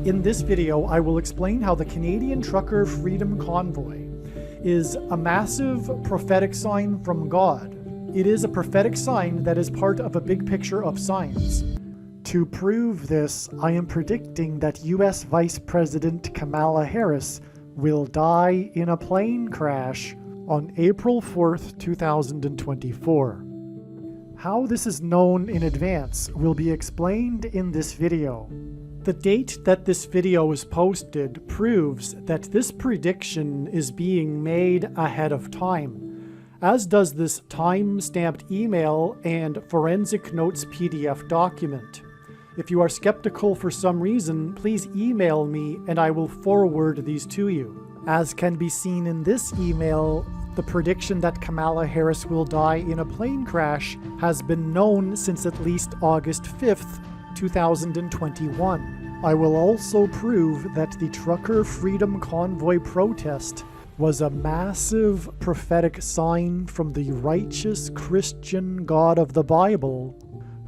In this video, I will explain how the Canadian Trucker Freedom Convoy is a massive prophetic sign from God. It is a prophetic sign that is part of a big picture of signs. To prove this, I am predicting that US Vice President Kamala Harris will die in a plane crash on April 4th, 2024. How this is known in advance will be explained in this video. The date that this video is posted proves that this prediction is being made ahead of time, as does this time-stamped email and forensic notes PDF document. If you are skeptical for some reason, please email me and I will forward these to you. As can be seen in this email, the prediction that Kamala Harris will die in a plane crash has been known since at least August 5th, 2021. I will also prove that the Trucker Freedom Convoy protest was a massive prophetic sign from the righteous Christian God of the Bible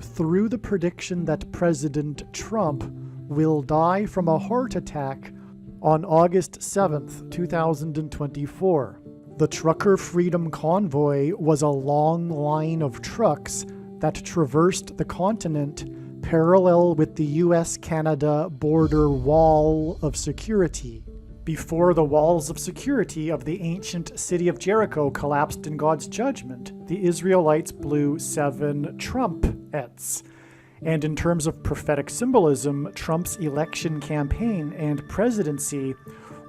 through the prediction that President Trump will die from a heart attack on August 7th, 2024. The Trucker Freedom Convoy was a long line of trucks that traversed the continent parallel with the US-Canada border wall of security. Before the walls of security of the ancient city of Jericho collapsed in God's judgment, the Israelites blew 7 trumpets. And in terms of prophetic symbolism, Trump's election campaign and presidency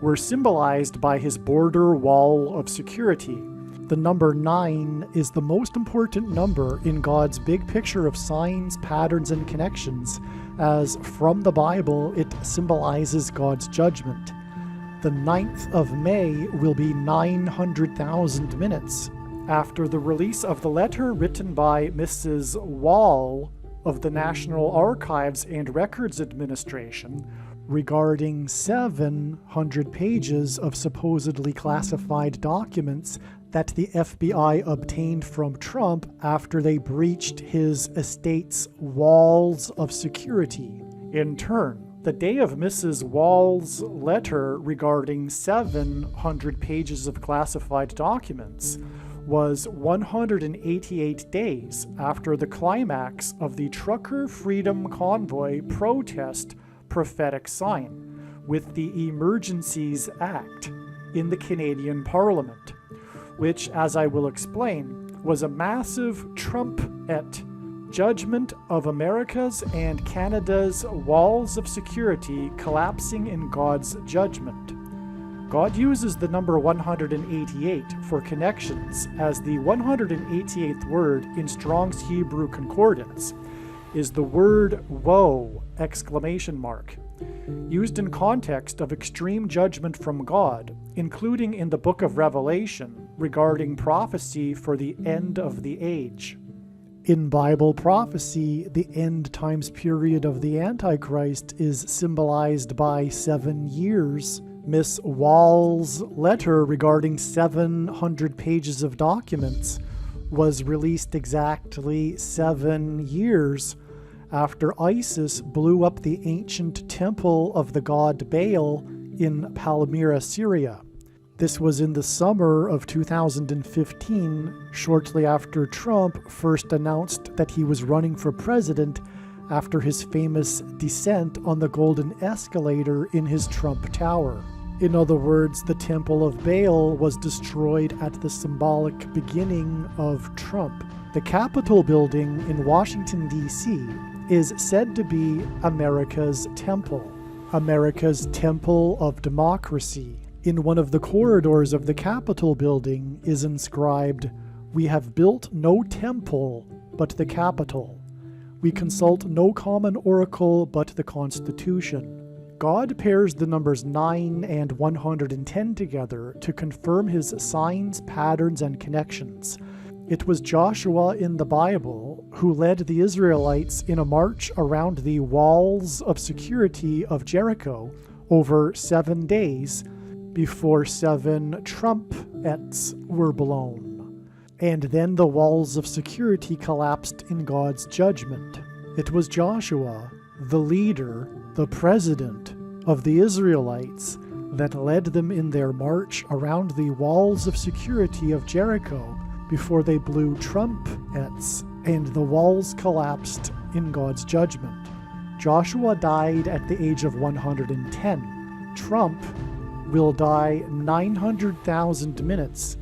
were symbolized by his border wall of security. The number 9 is the most important number in God's big picture of signs, patterns, and connections, as from the Bible it symbolizes God's judgment. The 9th of May will be 900,000 minutes after the release of the letter written by Mrs. Wall of the National Archives and Records Administration regarding 700 pages of supposedly classified documents that the FBI obtained from Trump after they breached his estate's walls of security. In turn, the day of Mrs. Wall's letter regarding 700 pages of classified documents was 188 days after the climax of the Trucker Freedom Convoy protest prophetic sign with the Emergencies Act in the Canadian Parliament, which, as I will explain, was a massive trumpet judgment of America's and Canada's walls of security collapsing in God's judgment. God uses the number 188 for connections, as the 188th word in Strong's Hebrew Concordance is the word woe! Used in context of extreme judgment from God, including in the book of Revelation regarding prophecy for the end of the age. In Bible prophecy, the end times period of the Antichrist is symbolized by 7 years. Miss Wall's letter regarding 700 pages of documents was released exactly 7 years after ISIS blew up the ancient temple of the god Baal in Palmyra, Syria. This was in the summer of 2015, shortly after Trump first announced that he was running for president after his famous descent on the golden escalator in his Trump Tower. In other words, the Temple of Baal was destroyed at the symbolic beginning of Trump. The Capitol building in Washington, D.C. is said to be America's temple of democracy. In one of the corridors of the Capitol building is inscribed, "We have built no temple but the Capitol. We consult no common oracle but the Constitution." God pairs the numbers 9 and 110 together to confirm his signs, patterns, and connections. It was Joshua in the Bible who led the Israelites in a march around the walls of security of Jericho over 7 days before 7 trumpets were blown. And then the walls of security collapsed in God's judgment. It was Joshua, the leader, the president of the Israelites that led them in their march around the walls of security of Jericho before they blew trumpets and the walls collapsed in God's judgment. Joshua died at the age of 110. Trump will die 900,000 minutes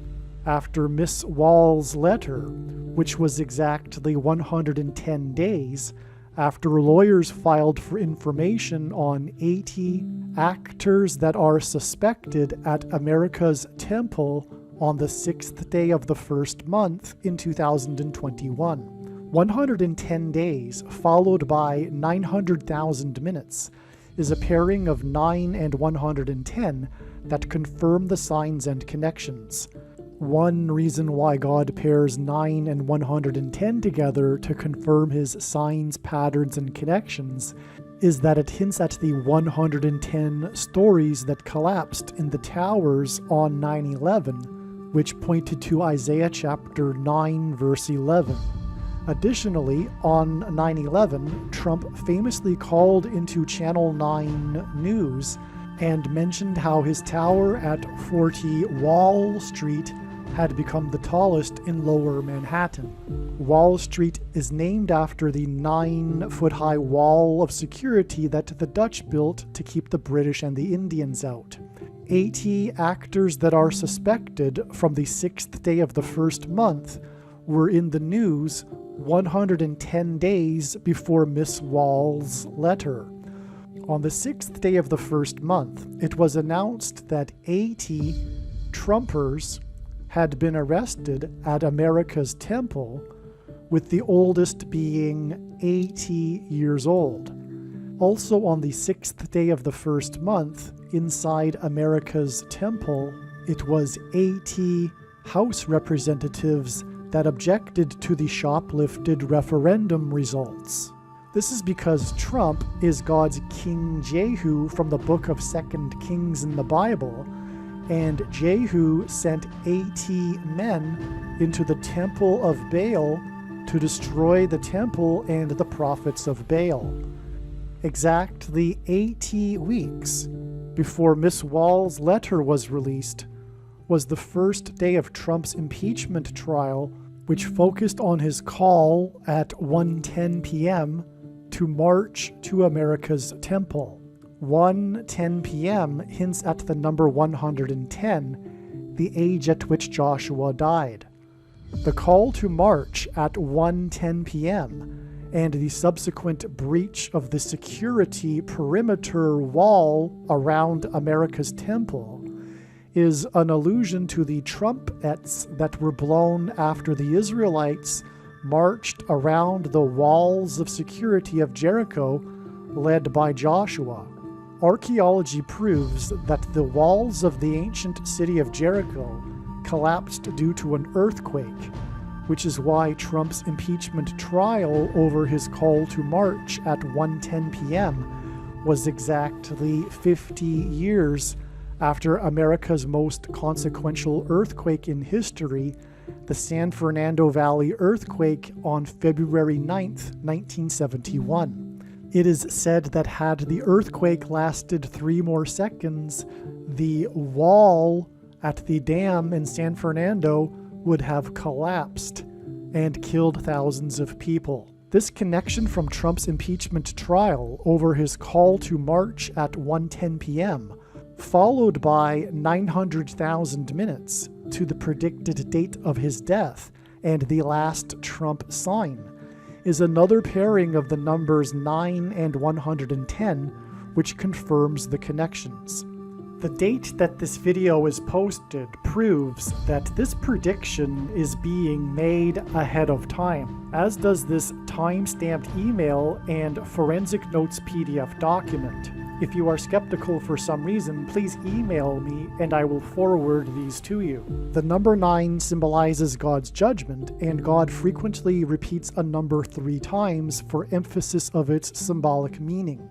after Miss Wall's letter, which was exactly 110 days after lawyers filed for information on 80 actors that are suspected at America's Temple on the 6th day of the first month in 2021. 110 days followed by 900,000 minutes is a pairing of 9 and 110 that confirm the signs and connections. One reason why God pairs 9 and 110 together to confirm his signs, patterns, and connections is that it hints at the 110 stories that collapsed in the towers on 9/11, which pointed to Isaiah chapter 9, verse 11. Additionally, on 9/11, Trump famously called into Channel 9 News and mentioned how his tower at 40 Wall Street had become the tallest in Lower Manhattan. Wall Street is named after the 9-foot-high wall of security that the Dutch built to keep the British and the Indians out. 80 actors that are suspected from the 6th day of the first month were in the news 110 days before Miss Wall's letter. On the 6th day of the first month, it was announced that 80 Trumpers had been arrested at America's Temple, with the oldest being 80 years old. Also on the 6th day of the first month, inside America's Temple, it was 80 House representatives that objected to the shoplifted referendum results. This is because Trump is God's King Jehu from the book of 2 Kings in the Bible, and Jehu sent 80 men into the temple of Baal to destroy the temple and the prophets of Baal. Exactly 80 weeks before Miss Wall's letter was released was the first day of Trump's impeachment trial, which focused on his call at 1:10 p.m. to march to America's Temple. 1:10 p.m. hints at the number 110, the age at which Joshua died. The call to march at 1:10 p.m. and the subsequent breach of the security perimeter wall around America's Temple is an allusion to the trumpets that were blown after the Israelites marched around the walls of security of Jericho, led by Joshua. Archaeology proves that the walls of the ancient city of Jericho collapsed due to an earthquake, which is why Trump's impeachment trial over his call to march at 1:10 p.m. was exactly 50 years after America's most consequential earthquake in history, the San Fernando Valley earthquake on February 9th, 1971. It is said that had the earthquake lasted 3 more seconds, the wall at the dam in San Fernando would have collapsed and killed thousands of people. This connection from Trump's impeachment trial over his call to march at 1:10 p.m., followed by 900,000 minutes to the predicted date of his death and the last Trump sign, is another pairing of the numbers 9 and 110, which confirms the connections. The date that this video is posted proves that this prediction is being made ahead of time, as does this time-stamped email and Forensic Notes PDF document. If you are skeptical for some reason, please email me and I will forward these to you. The number 9 symbolizes God's judgment, and God frequently repeats a number 3 times for emphasis of its symbolic meaning.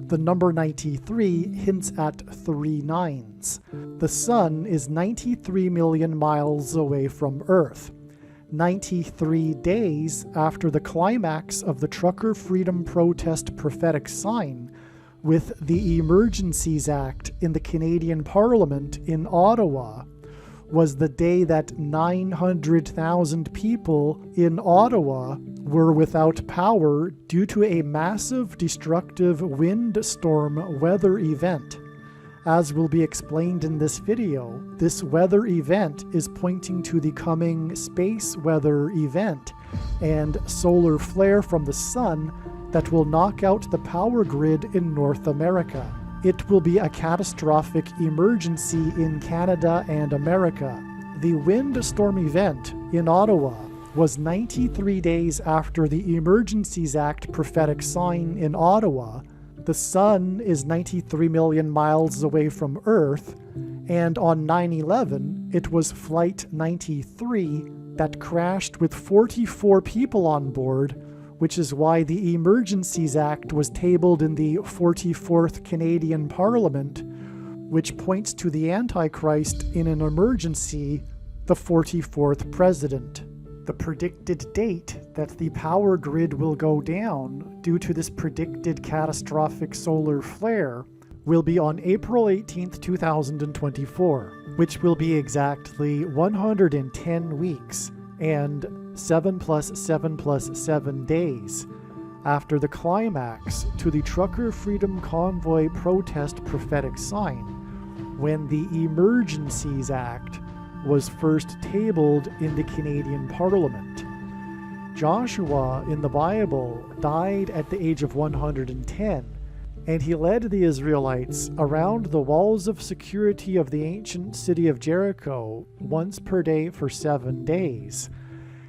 The number 93 hints at 3 nines. The sun is 93 million miles away from Earth. 93 days after the climax of the trucker freedom protest prophetic sign, with the Emergencies Act in the Canadian Parliament in Ottawa was the day that 900,000 people in Ottawa were without power due to a massive destructive windstorm weather event. As will be explained in this video, this weather event is pointing to the coming space weather event and solar flare from the sun that will knock out the power grid in North America. It will be a catastrophic emergency in Canada and America. The windstorm event in Ottawa was 93 days after the Emergencies Act prophetic sign in Ottawa. The sun is 93 million miles away from Earth, and on 9/11, it was Flight 93 that crashed with 44 people on board, which is why the Emergencies Act was tabled in the 44th Canadian Parliament, which points to the Antichrist in an emergency, the 44th president. The predicted date that the power grid will go down due to this predicted catastrophic solar flare will be on April 18th, 2024, which will be exactly 110 weeks and 7 + 7 + 7 days after the climax to the Trucker Freedom Convoy protest prophetic sign, when the Emergencies Act was first tabled in the Canadian Parliament. Joshua in the Bible died at the age of 110, and he led the Israelites around the walls of security of the ancient city of Jericho once per day for 7 days.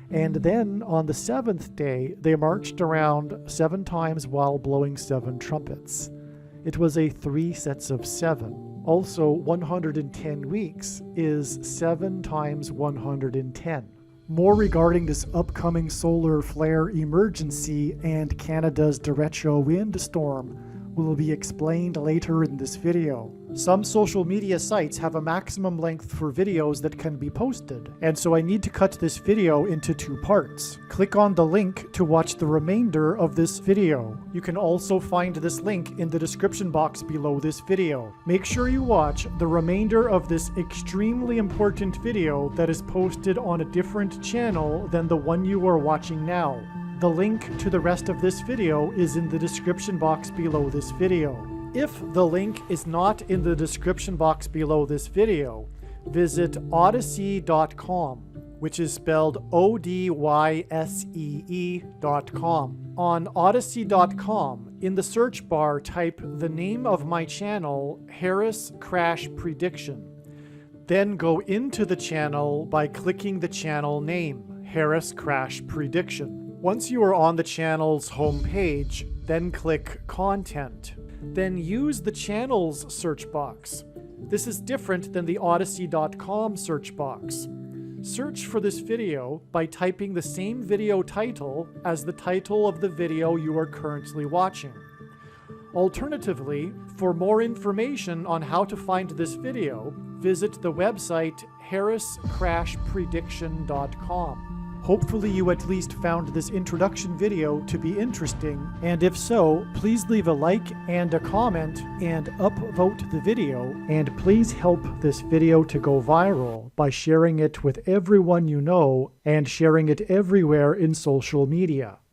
And then on the 7th day, they marched around 7 times while blowing 7 trumpets. It was a 3 sets of 7. Also, 110 weeks is 7 times 110. More regarding this upcoming solar flare emergency and Canada's derecho windstorm will be explained later in this video. Some social media sites have a maximum length for videos that can be posted, and so I need to cut this video into 2 parts. Click on the link to watch the remainder of this video. You can also find this link in the description box below this video. Make sure you watch the remainder of this extremely important video that is posted on a different channel than the one you are watching now. The link to the rest of this video is in the description box below this video. If the link is not in the description box below this video, visit Odysee.com, which is spelled Odyssee.com. On Odysee.com, in the search bar, type the name of my channel, Harris Crash Prediction. Then go into the channel by clicking the channel name, Harris Crash Prediction. Once you are on the channel's homepage, then click Content. Then use the channel's search box. This is different than the Odysee.com search box. Search for this video by typing the same video title as the title of the video you are currently watching. Alternatively, for more information on how to find this video, visit the website harriscrashprediction.com. Hopefully you at least found this introduction video to be interesting, and if so, please leave a like and a comment and upvote the video, and please help this video to go viral by sharing it with everyone you know and sharing it everywhere in social media.